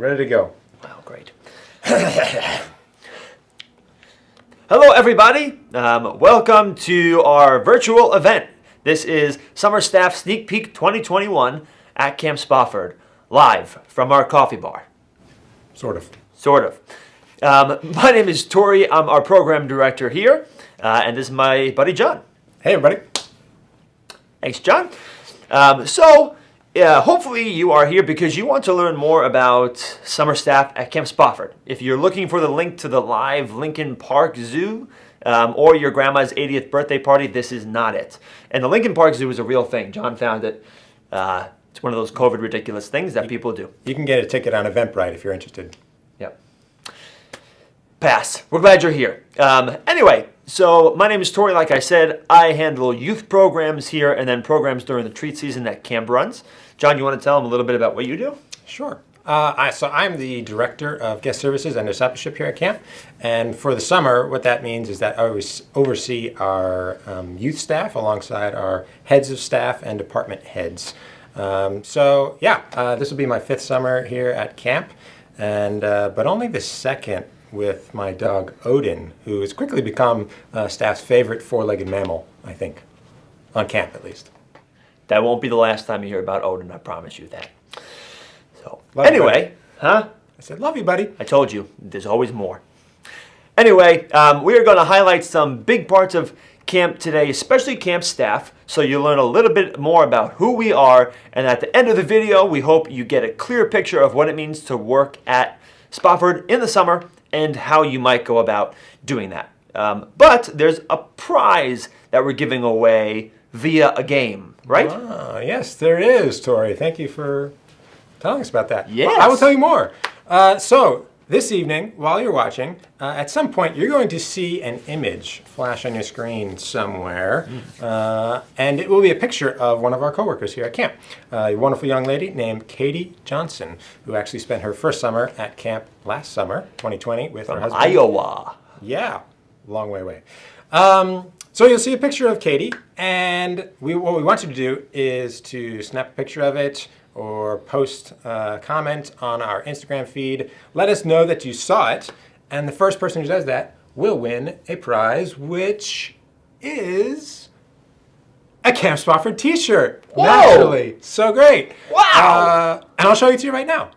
ready to go. Oh, great. Hello, everybody. Welcome to our virtual event. This is Summer Staff Sneak Peek 2021 at Camp Spofford, live from our coffee bar. Sort of. My name is Tori. I'm our program director here, and this is my buddy John. Hey, everybody. Thanks, John. Hopefully you are here because you want to learn more about summer staff at Camp Spofford. If you're looking for the link to the live Lincoln Park Zoo or your grandma's 80th birthday party, this is not it. And the Lincoln Park Zoo is a real thing. John found it. It's one of those COVID ridiculous things that people do. You can get a ticket on Eventbrite if you're interested. Yep. Pass. We're glad you're here. Anyway, so my name is Tori. Like I said, I handle youth programs here and then programs during the treat season that camp runs. John, you want to tell them a little bit about what you do? Sure. So I'm the director of guest services and discipleship here at camp. And for the summer, what that means is that I oversee our youth staff alongside our heads of staff and department heads. This will be my 5th summer here at camp, and but only the 2nd with my dog Odin, who has quickly become staff's favorite 4-legged mammal, I think, on camp at least. That won't be the last time you hear about Odin, I promise you that. So, Love anyway, I said, love you, buddy. I told you, there's always more. Anyway, we are going to highlight some big parts of camp today, especially camp staff, so you'll learn a little bit more about who we are, and at the end of the video, we hope you get a clear picture of what it means to work at Spafford in the summer and how you might go about doing that. But there's a prize that we're giving away via a game, right? Yes, there is, Tori. Thank you for telling us about that. Yes. Well, I will tell you more. So this evening, while you're watching, at some point you're going to see an image flash on your screen somewhere, and it will be a picture of one of our coworkers here at camp, a wonderful young lady named Katie Johnson, who actually spent her first summer at camp last summer, 2020, with her husband. Iowa. Yeah, long way away. So you'll see a picture of Katie, and what we want you to do is to snap a picture of it or post a comment on our Instagram feed. Let us know that you saw it, and the first person who does that will win a prize, which is a Camp Spofford t-shirt. Whoa! Naturally. So great. Wow! And I'll show you to you right now.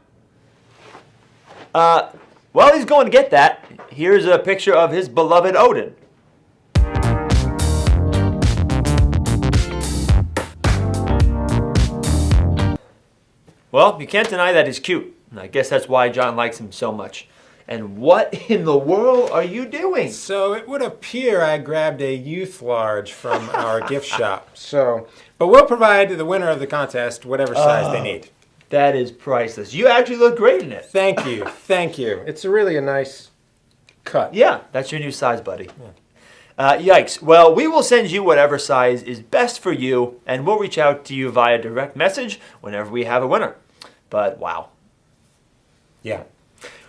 While he's going to get that, here's a picture of his beloved Odin. Well, you can't deny that he's cute. And I guess that's why John likes him so much. And what in the world are you doing? So it would appear I grabbed a youth large from our gift shop. But we'll provide the winner of the contest whatever size they need. That is priceless. You actually look great in it. Thank you. Thank you. It's really a nice cut. Yeah, that's your new size, buddy. Yeah. Yikes. Well, we will send you whatever size is best for you, and we'll reach out to you via direct message whenever we have a winner. But wow. Yeah.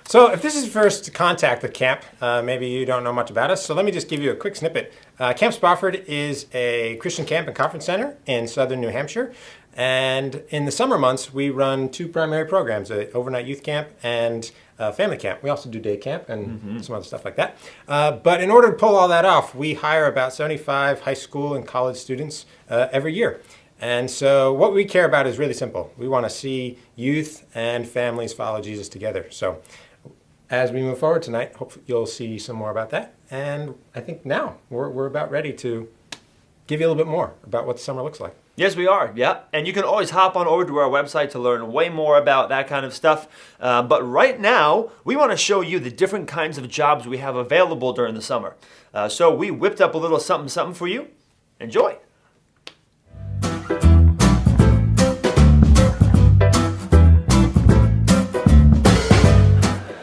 So if this is your first contact with camp, maybe you don't know much about us, so let me just give you a quick snippet. Camp Spofford is a Christian camp and conference center in southern New Hampshire, and in the summer months we run 2 primary programs, an overnight youth camp and family camp. We also do day camp and some other stuff like that. But in order to pull all that off, we hire about 75 high school and college students every year. And so what we care about is really simple. We want to see youth and families follow Jesus together. So as we move forward tonight, hopefully you'll see some more about that. And I think now we're about ready to give you a little bit more about what the summer looks like. Yes, we are. Yeah. And you can always hop on over to our website to learn way more about that kind of stuff. But right now, we want to show you the different kinds of jobs we have available during the summer. So we whipped up a little something for you. Enjoy.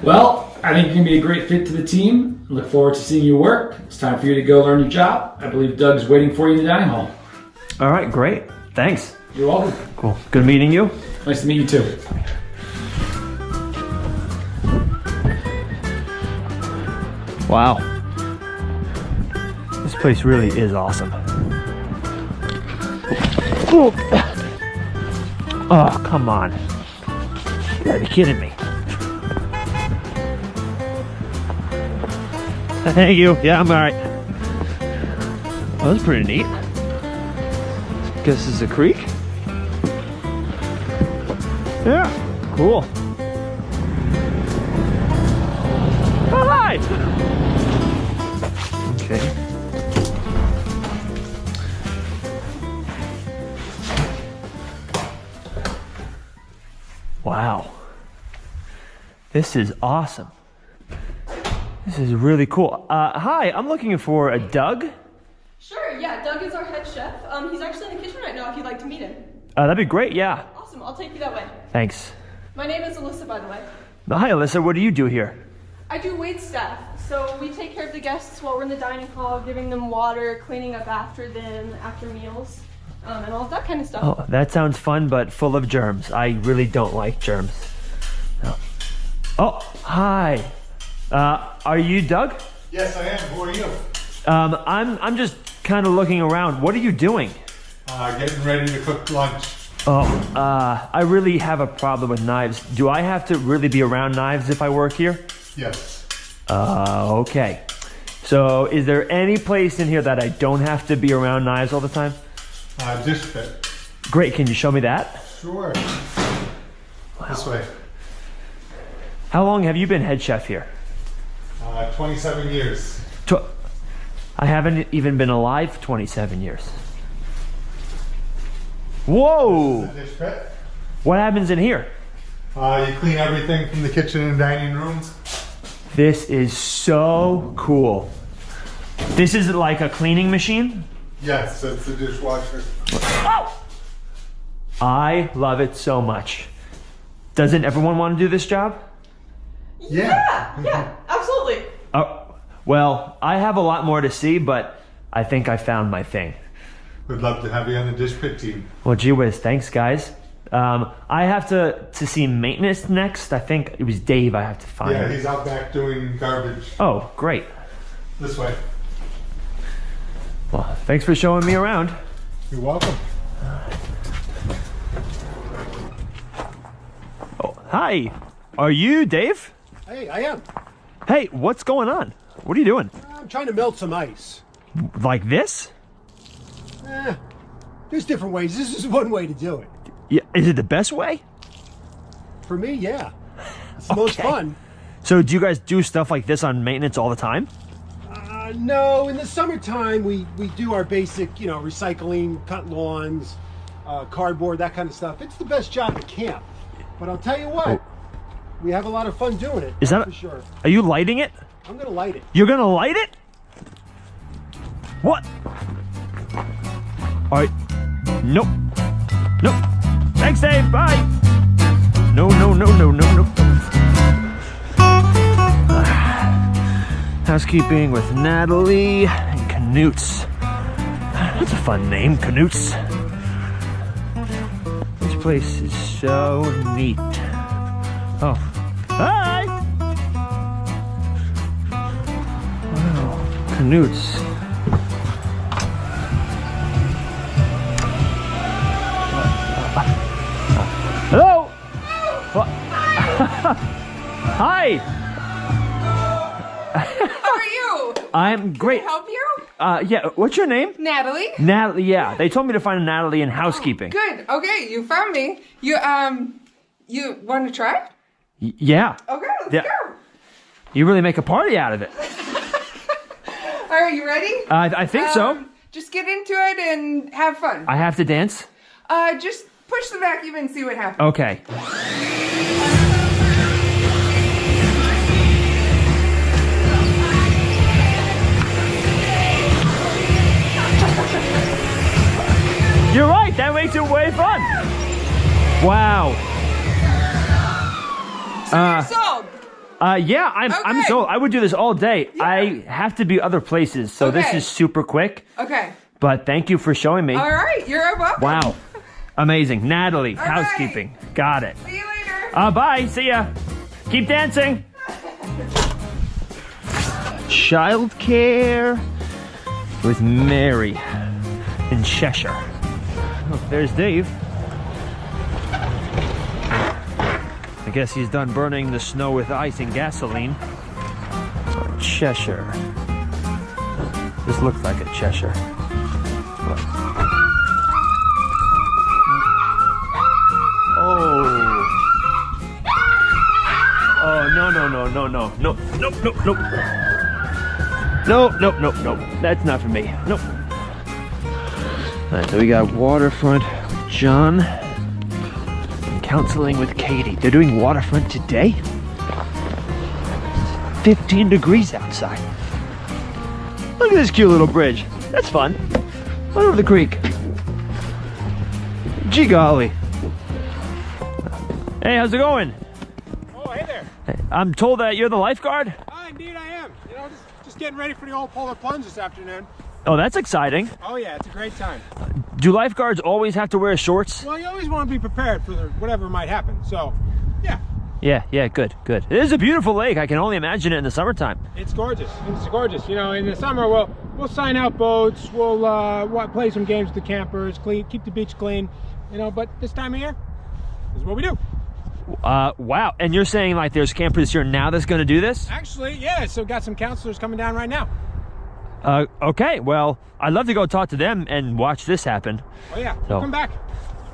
Well, I think you can be a great fit to the team. Look forward to seeing you work. It's time for you to go learn your job. I believe Doug's waiting for you in the dining hall. All right, great. Thanks. You're welcome. Cool. Good meeting you. Nice to meet you too. Wow. This place really is awesome. Oh, come on. You gotta be kidding me. Thank you. Yeah, I'm all right. Well, that's pretty neat. Guess this is a creek. Yeah, cool. Oh, hi. Okay. Wow. This is awesome. This is really cool. Hi, I'm looking for a Doug. Sure, yeah, Doug is our head chef. He's actually in the kitchen right now if you'd like to meet him. That'd be great, yeah. Awesome, I'll take you that way. Thanks. My name is Alyssa, by the way. Hi, Alyssa, what do you do here? I do wait staff, so we take care of the guests while we're in the dining hall, giving them water, cleaning up after them, after meals, and all of that kind of stuff. Oh, that sounds fun, but full of germs. I really don't like germs. No. Oh, hi. Are you Doug? Yes, I am. Who are you? I'm just kind of looking around. What are you doing? Getting ready to cook lunch. Oh, I really have a problem with knives. Do I have to really be around knives if I work here? Yes. Okay. So is there any place in here that I don't have to be around knives all the time? Dish pit. Great, can you show me that? Sure. This way. How long have you been head chef here? 27 years. I haven't even been alive 27 years. Whoa! The dish pit. What happens in here? You clean everything from the kitchen and dining rooms. This is so cool. This is like a cleaning machine? Yes, it's the dishwasher. Oh! I love it so much. Doesn't everyone want to do this job? Yeah, absolutely. Oh, well, I have a lot more to see, but I think I found my thing. We'd love to have you on the dish pit team. Well, gee whiz, thanks, guys. I have to see maintenance next. I think it was Dave I have to find. Yeah, he's out back doing garbage. Oh, great. This way. Well, thanks for showing me around. You're welcome. Oh, hi. Are you Dave? Hey, I am. Hey, what's going on? What are you doing? I'm trying to melt some ice. Like this? There's different ways. This is one way to do it. Yeah, is it the best way? For me, yeah. It's the most Okay. fun. So do you guys do stuff like this on maintenance all the time? No, in the summertime, we do our basic, recycling, cut lawns, cardboard, that kind of stuff. It's the best job at camp. But I'll tell you what, we have a lot of fun doing it. Is that for sure? Are you lighting it? I'm gonna light it. You're gonna light it? What? All right. Nope. Nope. Thanks, Dave. Bye. No. Housekeeping with Natalie and Knoots. That's a fun name, Knoots. This place is so neat. Oh, hi! Wow, Knoots. Hello! What? Hi! How are you? I'm great. Help you? Yeah, what's your name? Natalie? Natalie, yeah. They told me to find a Natalie in housekeeping. Good. Okay, you found me. You want to try? Yeah. Okay, let's Yeah. go. You really make a party out of it. All right, you ready? I think so. Just get into it and have fun. I have to dance? Just push the vacuum and see what happens. Okay. You're right, that makes it way fun. Wow. You're sold. Yeah, I'm Okay. sold. I would do this all day. I have to be other places, so this Okay. is super quick. Okay. But thank you for showing me. All right, you're welcome. Wow. Amazing. Natalie, All housekeeping. Got it. See you later. Bye. See ya. Keep dancing. Childcare with Mary in Cheshire. Oh, there's Dave. I guess he's done burning the snow with ice and gasoline. Cheshire. This looks like a Cheshire. Oh, no. Nope. That's not for me. Nope. All right, so we got waterfront with John and counseling with Katie. They're doing waterfront today? 15 degrees outside. Look at this cute little bridge. That's fun. Right over the creek. Gee golly. Hey, how's it going? Oh, hey there. I'm told that you're the lifeguard? Indeed I am. You know, just getting ready for the old polar plunge this afternoon. Oh, that's exciting. Oh yeah, it's a great time. Do lifeguards always have to wear shorts? Well, you always want to be prepared for whatever might happen. So, yeah. Yeah, good. It is a beautiful lake. I can only imagine it in the summertime. It's gorgeous. It's gorgeous. You know, in the summer we'll sign out boats. We'll play some games with the campers. Keep the beach clean. You know, but this time of year, this is what we do. Wow. And you're saying like there's campers here now that's going to do this? Actually, yeah. So got some counselors coming down right now. Okay. Well, I'd love to go talk to them and watch this happen. Oh yeah. So, Come back.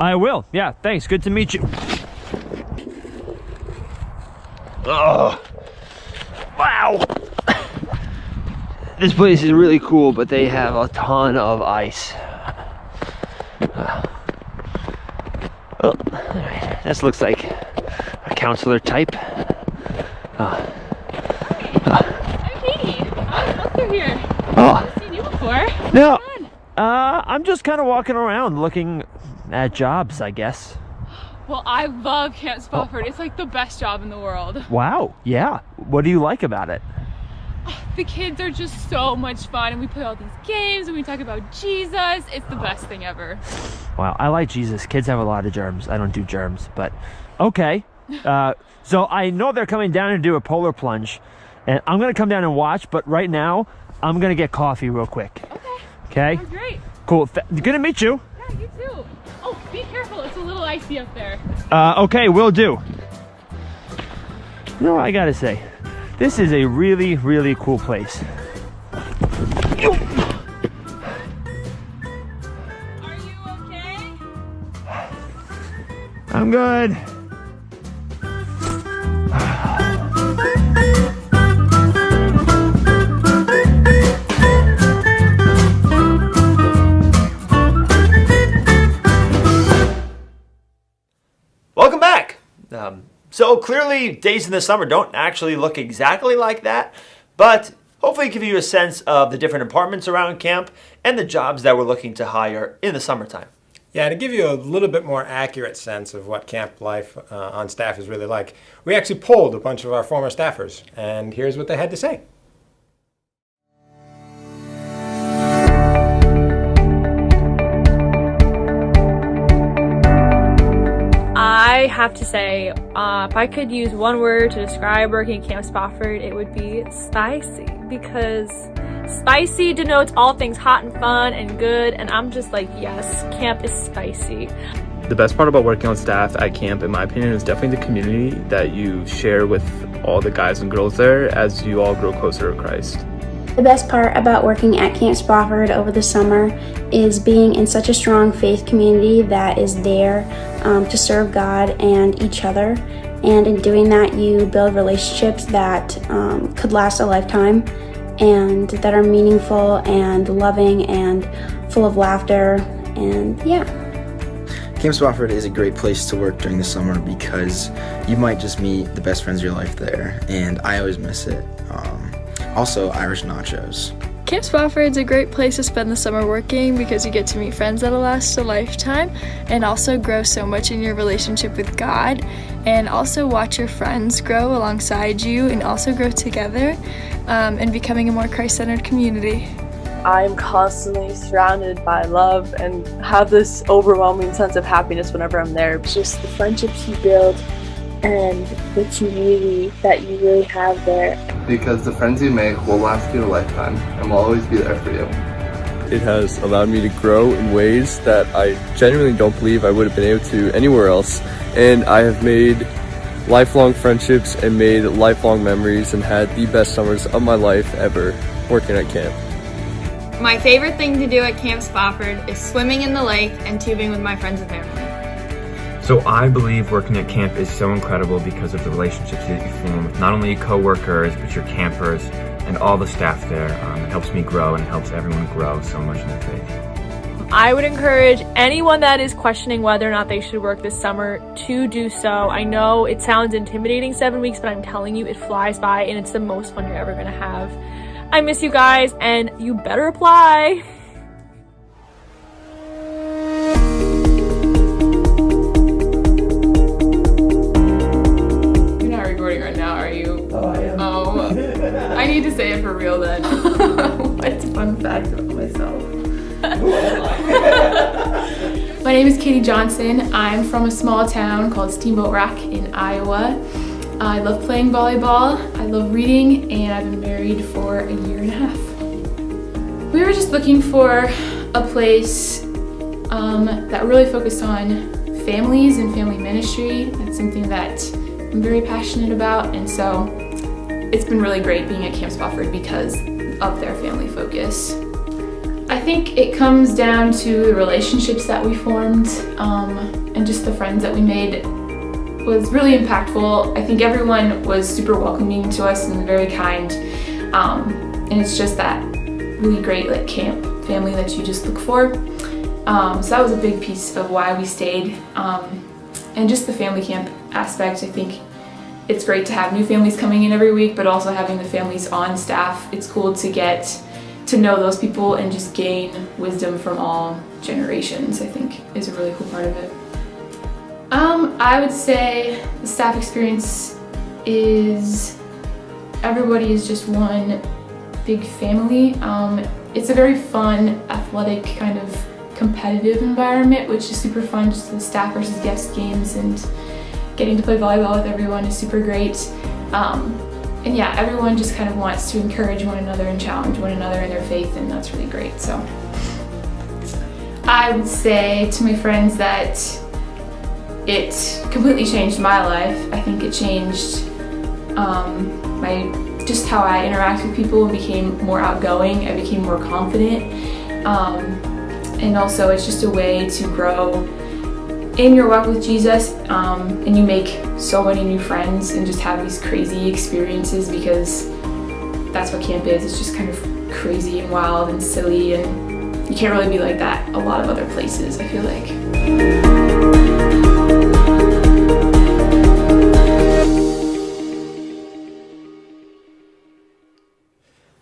I will. Yeah. Thanks. Good to meet you. Oh, wow. This place is really cool, but they have a ton of ice. Oh, this looks like a counselor type. I'm Katie. I'm Buster here. Oh. I've seen you before. No, I'm just kind of walking around looking at jobs, I guess. Well, I love Camp Spofford. It's like the best job in the world. Wow, yeah. What do you like about it? The kids are just so much fun, and we play all these games, and we talk about Jesus. It's the best thing ever. Wow, I like Jesus. Kids have a lot of germs. I don't do germs, but okay. So I know they're coming down to do a polar plunge, and I'm gonna come down and watch, but right now, I'm gonna get coffee real quick. Okay? Sounds great. Cool. Good to meet you. Yeah, you too. Oh, be careful. It's a little icy up there. Okay, will do. You know what I gotta say? This is a really, really cool place. Are you okay? I'm good. Welcome back. So clearly days in the summer don't actually look exactly like that, but hopefully give you a sense of the different apartments around camp and the jobs that we're looking to hire in the summertime. Yeah, to give you a little bit more accurate sense of what camp life on staff is really like, we actually polled a bunch of our former staffers, and here's what they had to say. I have to say, if I could use one word to describe working at Camp Spofford, it would be spicy, because spicy denotes all things hot and fun and good, and I'm just like, yes, camp is spicy. The best part about working on staff at camp, in my opinion, is definitely the community that you share with all the guys and girls there as you all grow closer to Christ. The best part about working at Camp Spofford over the summer is being in such a strong faith community that is there to serve God and each other. And in doing that, you build relationships that could last a lifetime and that are meaningful and loving and full of laughter. And yeah. Camp Spofford is a great place to work during the summer because you might just meet the best friends of your life there, and I always miss it. Also, Irish nachos. Camp Spofford's a great place to spend the summer working because you get to meet friends that'll last a lifetime and also grow so much in your relationship with God, and also watch your friends grow alongside you and also grow together and becoming a more Christ-centered community. I'm constantly surrounded by love and have this overwhelming sense of happiness whenever I'm there. Just the friendships you build and the community that you really have there. Because the friends you make will last you a lifetime and will always be there for you. It has allowed me to grow in ways that I genuinely don't believe I would have been able to anywhere else. And I have made lifelong friendships and made lifelong memories and had the best summers of my life ever working at camp. My favorite thing to do at Camp Spofford is swimming in the lake and tubing with my friends and family. So I believe working at camp is so incredible because of the relationships that you form with not only your co-workers, but your campers and all the staff there. It helps me grow and it helps everyone grow so much in their faith. I would encourage anyone that is questioning whether or not they should work this summer to do so. I know it sounds intimidating 7 weeks, but I'm telling you, it flies by and it's the most fun you're ever gonna have. I miss you guys and you better apply. You're not recording right now, are you? Oh, I am. Oh, I need to say it for real then. What's a fun fact about myself? My name is Katie Johnson. I'm from a small town called Steamboat Rock in Iowa. I love playing volleyball, I love reading, and I've been married for a year and a half. We were just looking for a place that really focused on families and family ministry. That's something that I'm very passionate about, and so it's been really great being at Camp Spofford because of their family focus. I think it comes down to the relationships that we formed and just the friends that we made was really impactful. I think everyone was super welcoming to us and very kind. And it's just that really great like camp family that you just look for. So that was a big piece of why we stayed. And just the family camp aspect, I think it's great to have new families coming in every week, but also having the families on staff. It's cool to get to know those people and just gain wisdom from all generations, I think is a really cool part of it. I would say the staff experience is everybody is just one big family. It's a very fun, athletic, kind of competitive environment, which is super fun, just the staff versus guest games, and getting to play volleyball with everyone is super great. And yeah, everyone just kind of wants to encourage one another and challenge one another in their faith, and that's really great. So I would say to my friends that it completely changed my life. I think it changed just how I interact with people and became more outgoing. I became more confident. And also it's just a way to grow in your walk with Jesus, and you make so many new friends and just have these crazy experiences, because that's what camp is. It's just kind of crazy and wild and silly, and you can't really be like that a lot of other places, I feel like.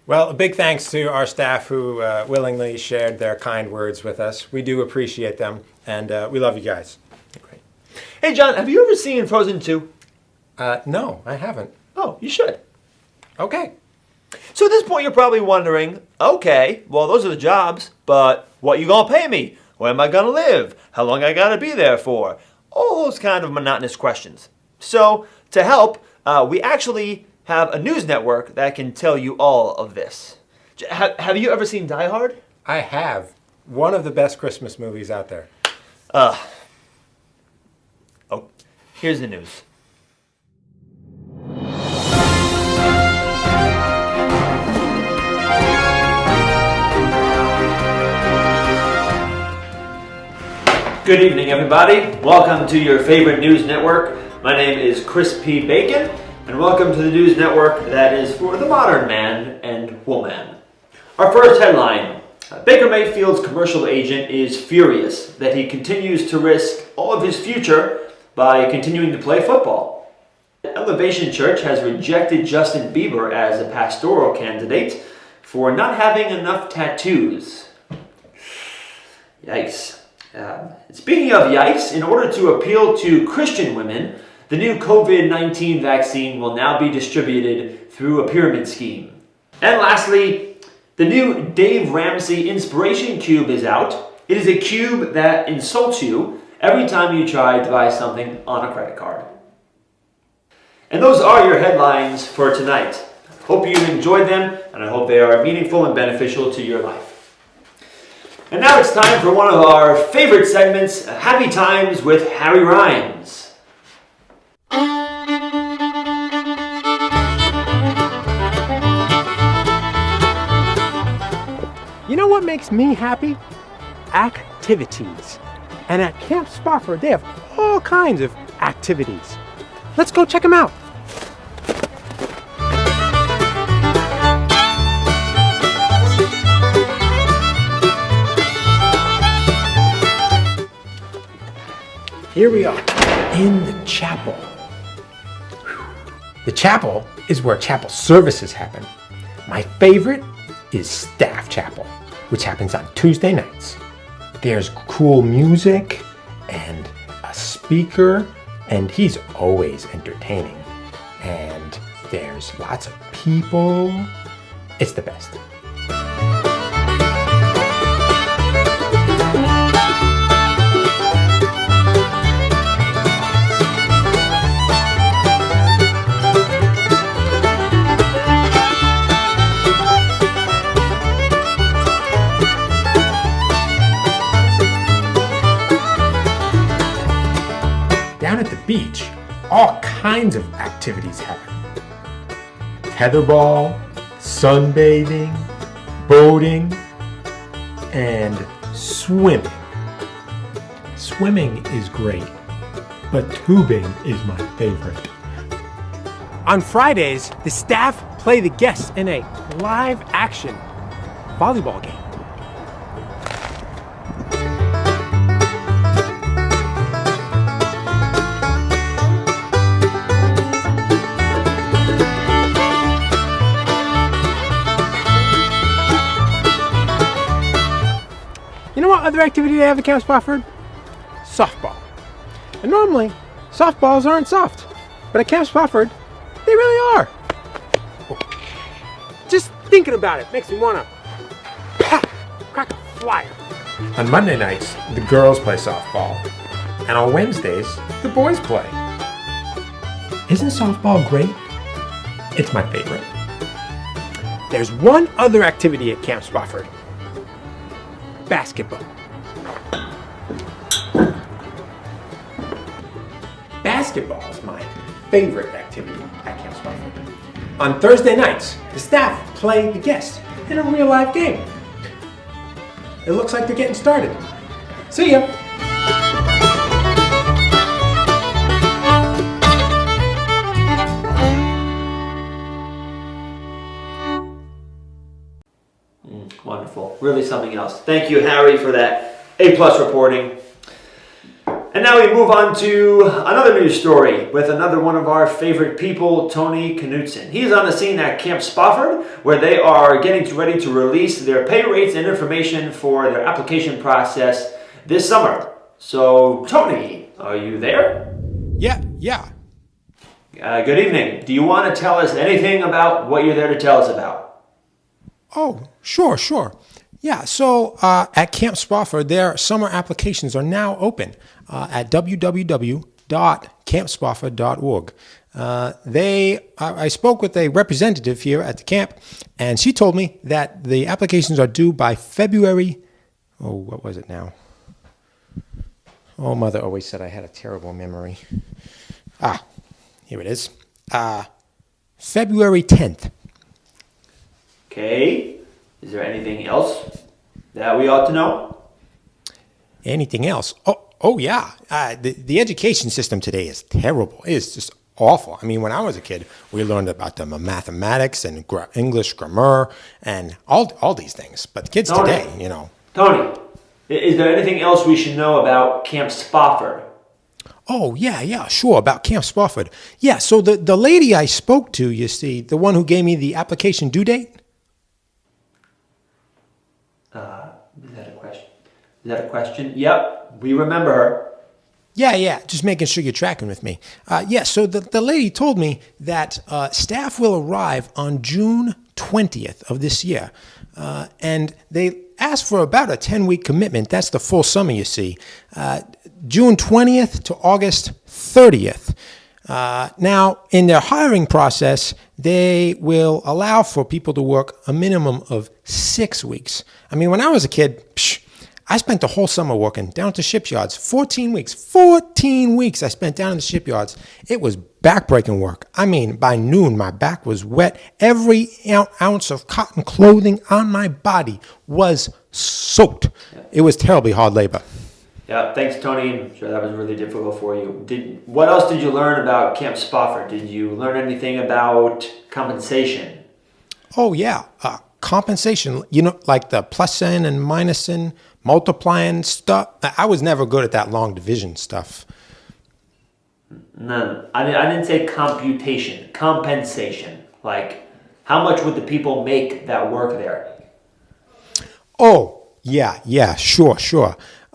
Well, a big thanks to our staff who willingly shared their kind words with us. We do appreciate them, and we love you guys. Great. Hey, John, have you ever seen Frozen 2? No, I haven't. Oh, you should. Okay. So at this point, you're probably wondering, okay, well, those are the jobs, but what you gonna pay me? Where am I gonna live? How long I gotta be there for? All those kind of monotonous questions. So to help, we actually have a news network that can tell you all of this. Have you ever seen Die Hard? I have. One of the best Christmas movies out there. Oh, here's the news. Good evening, everybody. Welcome to your favorite news network. My name is Chris P. Bacon, and welcome to the news network that is for the modern man and woman. Our first headline: Baker Mayfield's commercial agent is furious that he continues to risk all of his future by continuing to play football. Elevation Church has rejected Justin Bieber as a pastoral candidate for not having enough tattoos. Yikes. Speaking of yikes, in order to appeal to Christian women, the new COVID-19 vaccine will now be distributed through a pyramid scheme. And lastly, the new Dave Ramsey Inspiration Cube is out. It is a cube that insults you every time you try to buy something on a credit card. And those are your headlines for tonight. Hope you enjoyed them, and I hope they are meaningful and beneficial to your life. And now it's time for one of our favorite segments, Happy Times with Harry Rhymes. You know what makes me happy? Activities. And at Camp Spofford, they have all kinds of activities. Let's go check them out. Here we are in the chapel. The chapel is where chapel services happen. My favorite is staff chapel, which happens on Tuesday nights. There's cool music and a speaker, and he's always entertaining. And there's lots of people. It's the best. Down at the beach, all kinds of activities happen. Tetherball, sunbathing, boating, and swimming. Swimming is great, but tubing is my favorite. On Fridays, the staff play the guests in a live action volleyball game. You know what other activity they have at Camp Spofford? Softball. And normally, softballs aren't soft, but at Camp Spofford, they really are. Just thinking about it makes me want to crack a flyer. On Monday nights, the girls play softball, and on Wednesdays, the boys play. Isn't softball great? It's my favorite. There's one other activity at Camp Spofford. Basketball. Basketball is my favorite activity at Camp Spofford. On Thursday nights, the staff play the guests in a real live game. It looks like they're getting started. See ya! Wonderful. Really something else. Thank you, Harry, for that A+ reporting. And now we move on to another news story with another one of our favorite people, Tony Knutson. He's on the scene at Camp Spofford, where they are getting ready to release their pay rates and information for their application process this summer. So, Tony, are you there? Yeah. Good evening. Do you want to tell us anything about what you're there to tell us about? Oh, sure. Yeah, so at Camp Spofford, their summer applications are now open at www.campspofford.org. I spoke with a representative here at the camp, and she told me that the applications are due by February. Oh, what was it now? Oh, Mother always said I had a terrible memory. Here it is. February 10th. Okay. Is there anything else that we ought to know? Anything else? Oh yeah. The education system today is terrible. It's just awful. I mean, when I was a kid, we learned about the mathematics and English grammar and all these things. But kids today, you know. Tony, is there anything else we should know about Camp Spofford? Oh, yeah, sure, about Camp Spofford. Yeah, so the lady I spoke to, you see, the one who gave me the application due date? Is that a question? Yep, we remember her. Yeah, just making sure you're tracking with me. So the lady told me that staff will arrive on June 20th of this year. And they asked for about a 10-week commitment. That's the full summer, you see. June 20th to August 30th. Now, in their hiring process, they will allow for people to work a minimum of 6 weeks. I mean, when I was a kid, I spent the whole summer working down at the shipyards. 14 weeks. 14 weeks I spent down in the shipyards. It was backbreaking work. I mean, by noon, my back was wet. Every ounce of cotton clothing on my body was soaked. It was terribly hard labor. Yeah, thanks, Tony. I'm sure that was really difficult for you. What else did you learn about Camp Spofford? Did you learn anything about compensation? Oh, yeah. Compensation, like the plussing and minusing, multiplying stuff. I was never good at that long division stuff. No, I didn't say computation. Compensation. Like, how much would the people make that work there? Oh, yeah, sure.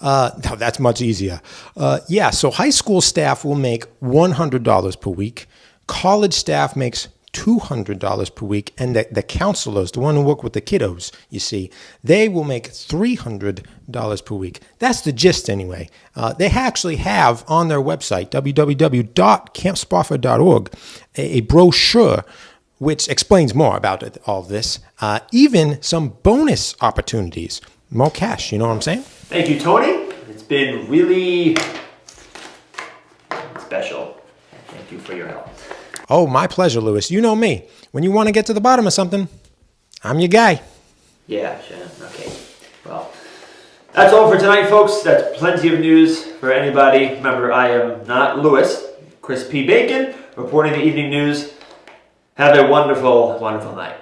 No, that's much easier. So high school staff will make $100 per week. College staff makes $200 per week. And the counselors, the one who work with the kiddos, you see, they will make $300 per week. That's the gist anyway. They actually have on their website, www.campspofford.org, a brochure which explains more about all this, even some bonus opportunities. More cash, you know what I'm saying? Thank you, Tony. It's been really special. Thank you for your help. Oh, my pleasure, Lewis. You know me. When you want to get to the bottom of something, I'm your guy. Yeah, sure. Okay. Well, that's all for tonight, folks. That's plenty of news for anybody. Remember, I am not Lewis. Chris P. Bacon, reporting the evening news. Have a wonderful, wonderful night.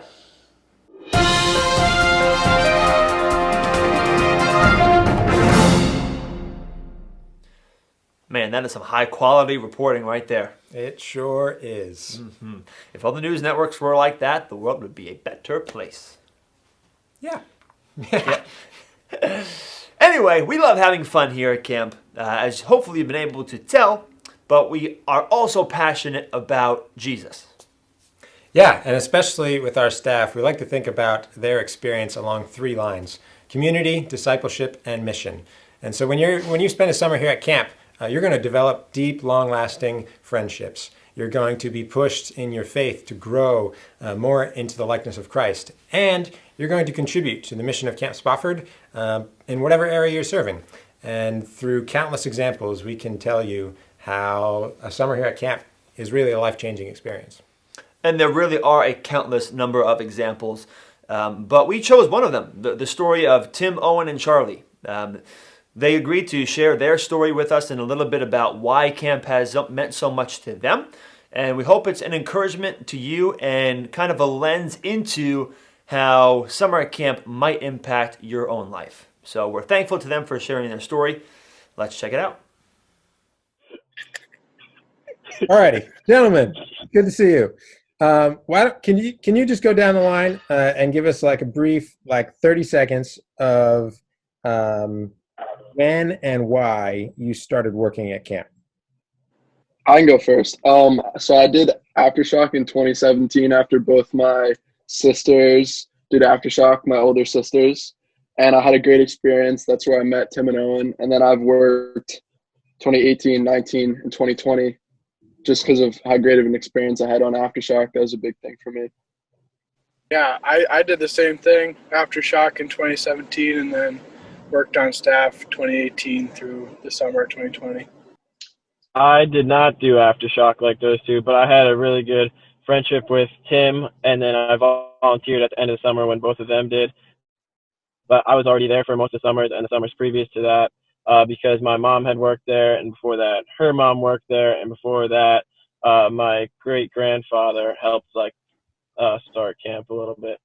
Man, that is some high-quality reporting right there. It sure is. Mm-hmm. If all the news networks were like that, the world would be a better place. Yeah. Anyway, we love having fun here at camp, as hopefully you've been able to tell, but we are also passionate about Jesus. Yeah, and especially with our staff, we like to think about their experience along 3 lines: community, discipleship, and mission. And so when you spend a summer here at camp, you're going to develop deep, long-lasting friendships. You're going to be pushed in your faith to grow more into the likeness of Christ. And you're going to contribute to the mission of Camp Spofford in whatever area you're serving. And through countless examples, we can tell you how a summer here at camp is really a life-changing experience. And there really are a countless number of examples. But we chose one of them, the story of Tim, Owen, and Charlie. They agreed to share their story with us and a little bit about why camp has meant so much to them. And we hope it's an encouragement to you and kind of a lens into how summer at camp might impact your own life. So we're thankful to them for sharing their story. Let's check it out. All righty, gentlemen, good to see you. Can you just go down the line and give us like a brief, 30 seconds of when and why you started working at camp? I can go first. So I did Aftershock in 2017 after both my sisters did Aftershock, my older sisters, and I had a great experience. That's where I met Tim and Owen. And then I've worked 2018, 19, and 2020 just because of how great of an experience I had on Aftershock. That was a big thing for me. Yeah, I did the same thing, Aftershock in 2017, and then worked on staff 2018 through the summer of 2020. I did not do Aftershock like those two, but I had a really good friendship with Tim, and then I volunteered at the end of the summer when both of them did. But I was already there for most of the summers and the summers previous to that because my mom had worked there, and before that, her mom worked there, and before that, my great-grandfather helped start camp a little bit.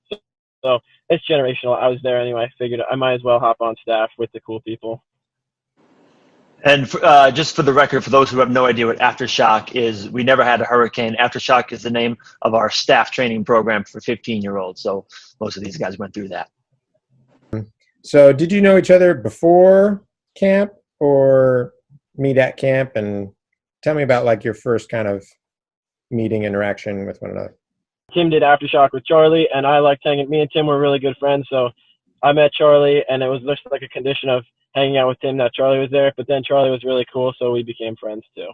So it's generational. I was there anyway. I figured I might as well hop on staff with the cool people. And just for the record, for those who have no idea what Aftershock is, we never had a hurricane. Aftershock is the name of our staff training program for 15-year-olds. So most of these guys went through that. So did you know each other before camp or meet at camp? And tell me about your first kind of meeting interaction with one another. Tim did Aftershock with Charlie, and I liked hanging. Me and Tim were really good friends, so I met Charlie, and it was just like a condition of hanging out with Tim that Charlie was there. But then Charlie was really cool, so we became friends too.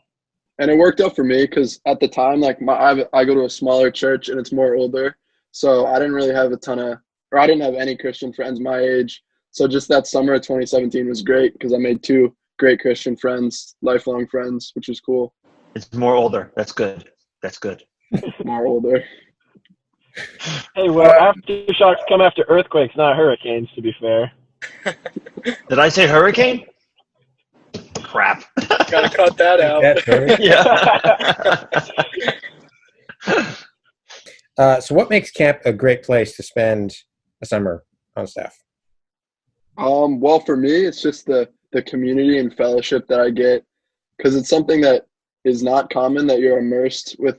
And it worked out for me because at the time, I go to a smaller church and it's more older, so I didn't really have I didn't have any Christian friends my age. So just that summer of 2017 was great because I made 2 great Christian friends, lifelong friends, which was cool. It's more older. That's good. That's good. More older. Hey, well, aftershocks come after earthquakes, not hurricanes, to be fair. Did I say hurricane? Crap. Gotta cut that out. Yeah. So what makes camp a great place to spend a summer on staff? Well, for me, it's just the community and fellowship that I get, because it's something that is not common, that you're immersed with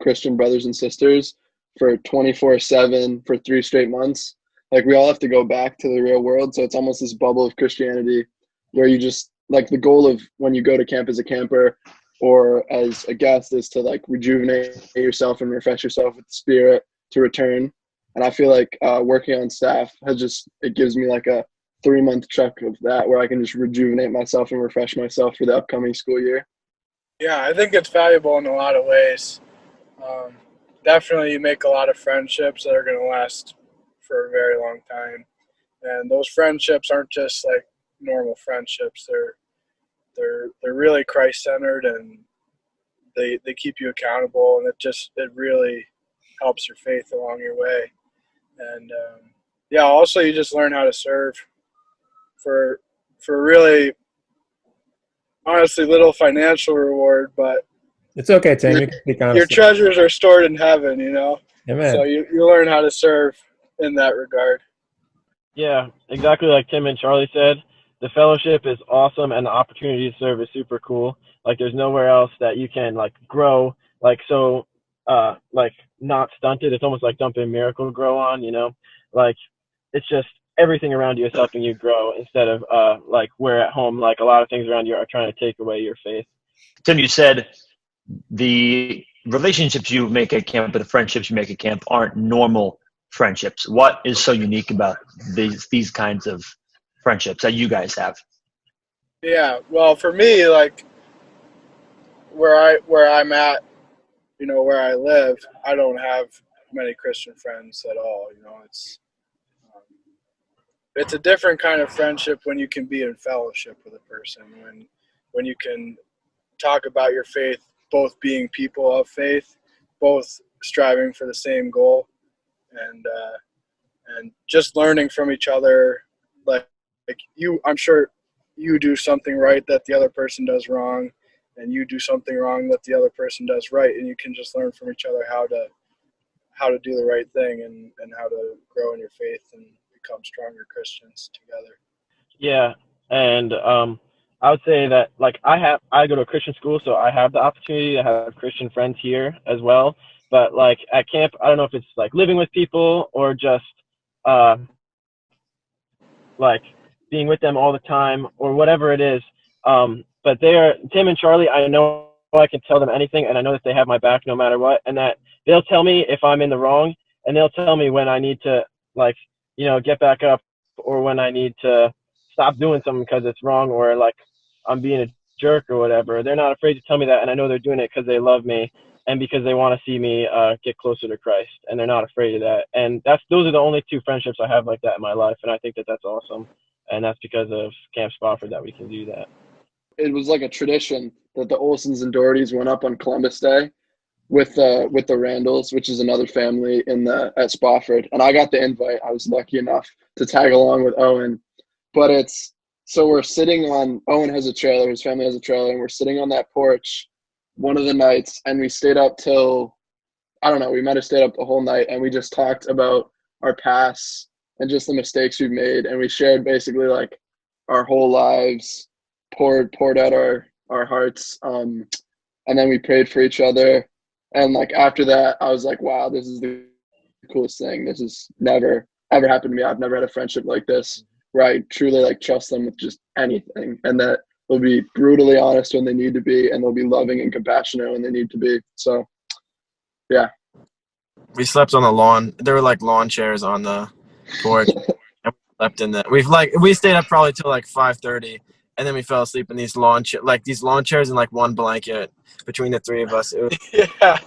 Christian brothers and sisters for 24/7 for 3 straight months. Like, we all have to go back to the real world, so it's almost this bubble of Christianity where you just, like, the goal of when you go to camp as a camper or as a guest is to, like, rejuvenate yourself and refresh yourself with the Spirit to return. And I feel like working on staff it gives me like a 3-month chunk of that where I can just rejuvenate myself and refresh myself for the upcoming school year. Yeah, I think it's valuable in a lot of ways. Definitely you make a lot of friendships that are going to last for a very long time. And those friendships aren't just like normal friendships. They're really Christ-centered, and they keep you accountable, and it really helps your faith along your way. And also you just learn how to serve for really, honestly, little financial reward, but It's okay, Tim. You can speak honestly. your treasures are stored in heaven, you know? Amen. So you learn how to serve in that regard. Yeah, exactly like Tim and Charlie said. The fellowship is awesome, and the opportunity to serve is super cool. Like, there's nowhere else that you can, like, grow, like, so, like, not stunted. It's almost like dumping Miracle Grow on, you know? Like, it's just everything around you is helping you grow instead of, like, where at home, like, a lot of things around you are trying to take away your faith. Tim, you said the relationships you make at camp or the friendships you make at camp aren't normal friendships. What is so unique about these kinds of friendships that you guys have? Yeah, well, for me, like, where I'm at, you know, where I live, I don't have many Christian friends at all. You know, it's a different kind of friendship when you can be in fellowship with a person, when you can talk about your faith, both being people of faith, both striving for the same goal, and just learning from each other. Like I'm sure you do something right that the other person does wrong, and you do something wrong that the other person does right, and you can just learn from each other how to do the right thing and how to grow in your faith and become stronger Christians together. Yeah, and I would say that, like, I go to a Christian school, so I have the opportunity to have Christian friends here as well. But, like, at camp, I don't know if it's like living with people or just like being with them all the time or whatever it is. But Tim and Charlie, I know I can tell them anything, and I know that they have my back no matter what, and that they'll tell me if I'm in the wrong, and they'll tell me when I need to, like, you know, get back up, or when I need to stop doing something because it's wrong, or like I'm being a jerk or whatever. They're not afraid to tell me that, and I know they're doing it because they love me and because they want to see me get closer to Christ, and they're not afraid of that. And those are the only 2 friendships I have like that in my life, and I think that that's awesome. And that's because of Camp Spofford that we can do that. It was like a tradition that the Olsons and Dohertys went up on Columbus Day with the Randalls, which is another family at Spafford. And I got the invite. I was lucky enough to tag along with Owen. But we're sitting on, Owen has a trailer, his family has a trailer, and we're sitting on that porch one of the nights, and we stayed up till, I don't know, we might have stayed up the whole night, and we just talked about our past and just the mistakes we've made, and we shared basically like our whole lives, poured out our hearts, and then we prayed for each other. And like after that, I was like, wow, this is the coolest thing. This has never ever happened to me. I've never had a friendship like this where I truly like trust them with just anything, and that they'll be brutally honest when they need to be, and they'll be loving and compassionate when they need to be. So yeah, we slept on the lawn. There were like lawn chairs on the porch. And we slept in that. We stayed up probably till like 5:30, and then we fell asleep in these lawn chairs and like one blanket between the 3 of us. It was Yeah.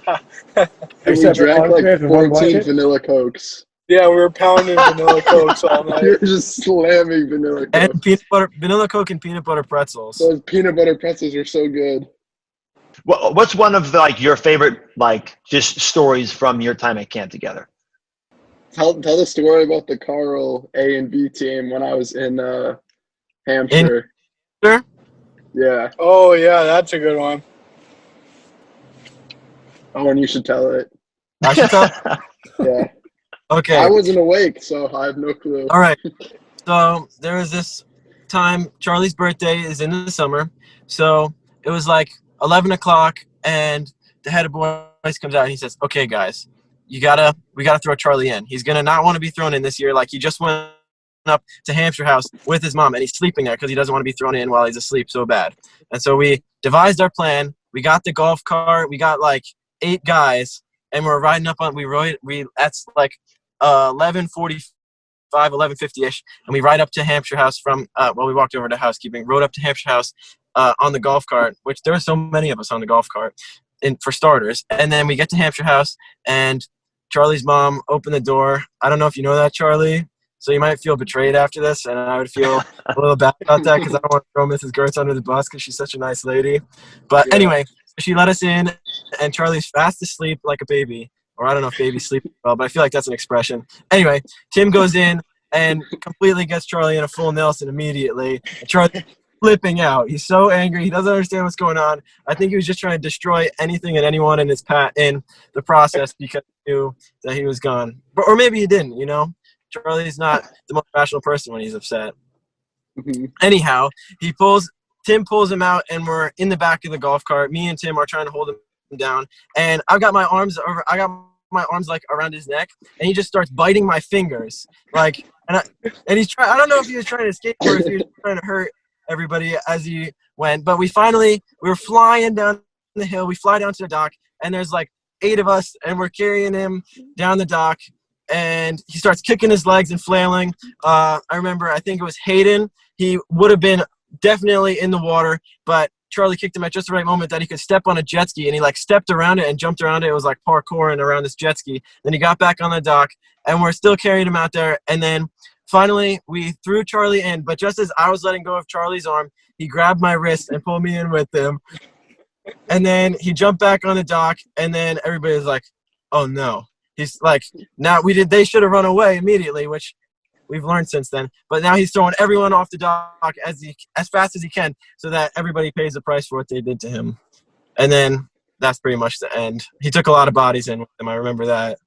we drank like 14 vanilla Cokes. Yeah, we were pounding vanilla cokes all night. You're just slamming vanilla And Coke. vanilla Coke and peanut butter pretzels. Those peanut butter pretzels are so good. What's one of your favorite just stories from your time at camp together? Tell the story about the Carl A and B team when I was in Hampshire. Yeah. Oh, yeah, that's a good one. Oh, and you should tell it. I should tell. Yeah. Okay. I wasn't awake, so I have no clue. All right. So there was this time, Charlie's birthday is in the summer. So it was like 11 o'clock, and the head of boys comes out and he says, "Okay, guys, we gotta throw Charlie in. He's gonna not want to be thrown in this year. Like, he just went up to Hampshire House with his mom, and he's sleeping there because he doesn't want to be thrown in while he's asleep so bad." And so we devised our plan. We got the golf cart. We got like 8 guys, and we're riding up on. That's like 11:45, 11:50ish, and we ride up to Hampshire House from. We walked over to housekeeping, rode up to Hampshire House on the golf cart, which there were so many of us on the golf cart, for starters. And then we get to Hampshire House, and Charlie's mom opened the door. I don't know if you know that, Charlie. So you might feel betrayed after this, and I would feel a little bad about that because I don't want to throw Mrs. Gertz under the bus because she's such a nice lady. But anyway, she let us in, and Charlie's fast asleep like a baby. Or I don't know if babies sleep well, but I feel like that's an expression. Anyway, Tim goes in and completely gets Charlie in a full Nelson immediately. And Charlie's flipping out. He's so angry. He doesn't understand what's going on. I think he was just trying to destroy anything and anyone in in the process because he knew that he was gone. Or maybe he didn't, you know? Charlie's not the most rational person when he's upset. Anyhow, Tim pulls him out, and we're in the back of the golf cart. Me and Tim are trying to hold him down, and I've got my arms like around his neck, and he just starts biting my fingers, like, and he's trying. I don't know if he was trying to escape or if he was trying to hurt everybody as he went. But we were flying down the hill. We fly down to the dock, and there's like 8 of us, and we're carrying him down the dock. And he starts kicking his legs and flailing. I remember, I think it was Hayden. He would have been definitely in the water, but Charlie kicked him at just the right moment that he could step on a jet ski, and he like stepped around it and jumped around it. It was like parkouring around this jet ski. Then he got back on the dock, and we're still carrying him out there. And then finally we threw Charlie in, but just as I was letting go of Charlie's arm, he grabbed my wrist and pulled me in with him. And then he jumped back on the dock, and then everybody was like, "Oh no." He's like, they should have run away immediately, which we've learned since then. But now he's throwing everyone off the dock as fast as he can so that everybody pays the price for what they did to him. And then that's pretty much the end. He took a lot of bodies in with him. I remember that.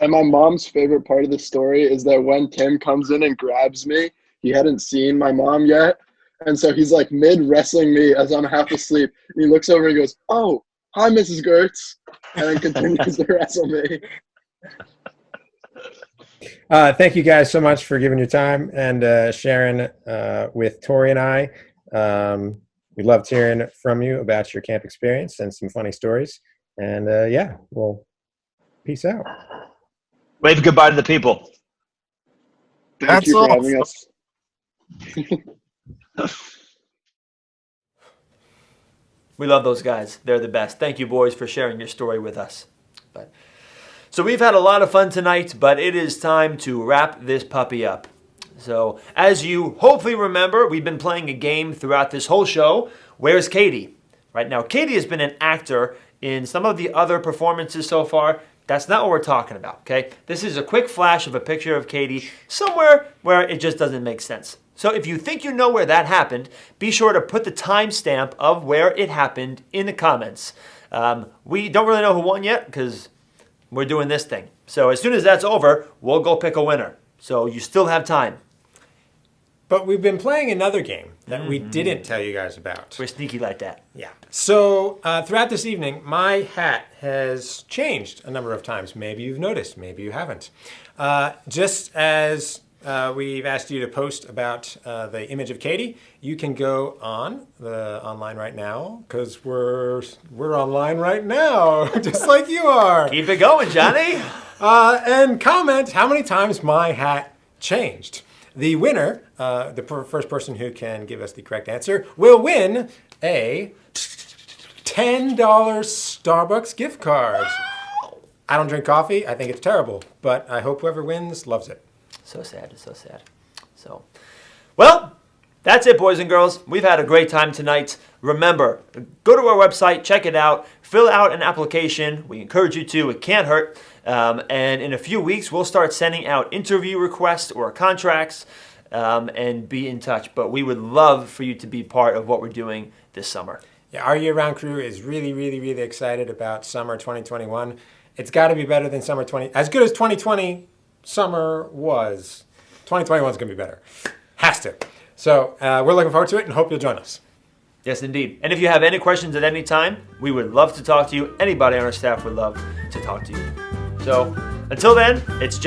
And my mom's favorite part of the story is that when Tim comes in and grabs me, he hadn't seen my mom yet. And so he's like mid-wrestling me as I'm half asleep. And he looks over and goes, "Oh, hi, Mrs. Gertz," and then continues to wrestle me. Thank you guys so much for giving your time and sharing with Tori and I. We loved hearing from you about your camp experience and some funny stories. And well, peace out. Wave goodbye to the people. Thank you for having us. We love those guys. They're the best. Thank you, boys, for sharing your story with us. So we've had a lot of fun tonight, but it is time to wrap this puppy up. So as you hopefully remember, we've been playing a game throughout this whole show. Where's Katie? Right now, Katie has been an actor in some of the other performances so far. That's not what we're talking about, okay? This is a quick flash of a picture of Katie somewhere where it just doesn't make sense. So if you think you know where that happened, be sure to put the timestamp of where it happened in the comments. We don't really know who won yet because we're doing this thing. So as soon as that's over, we'll go pick a winner. So you still have time. But we've been playing another game that we didn't tell you guys about. We're sneaky like that. Yeah. So throughout this evening, my hat has changed a number of times. Maybe you've noticed, maybe you haven't. Just as we've asked you to post about the image of Katie, you can go online right now because we're online right now, just like you are. Keep it going, Johnny. And comment how many times my hat changed. The winner, the first person who can give us the correct answer, will win a $10 Starbucks gift card. I don't drink coffee. I think it's terrible, but I hope whoever wins loves it. So sad. It's so sad. So, well, that's it, boys and girls. We've had a great time tonight. Remember, go to our website, check it out, fill out an application. We encourage you to. It can't hurt. And in a few weeks, we'll start sending out interview requests or contracts and be in touch. But we would love for you to be part of what we're doing this summer. Yeah, our year-round crew is really, really, really excited about summer 2021. It's got to be better than summer 20. As good as 2020 summer was, 2021 is going to be better. Has to. So we're looking forward to it and hope you'll join us. Yes, indeed. And if you have any questions at any time, we would love to talk to you. Anybody on our staff would love to talk to you. So until then, it's John.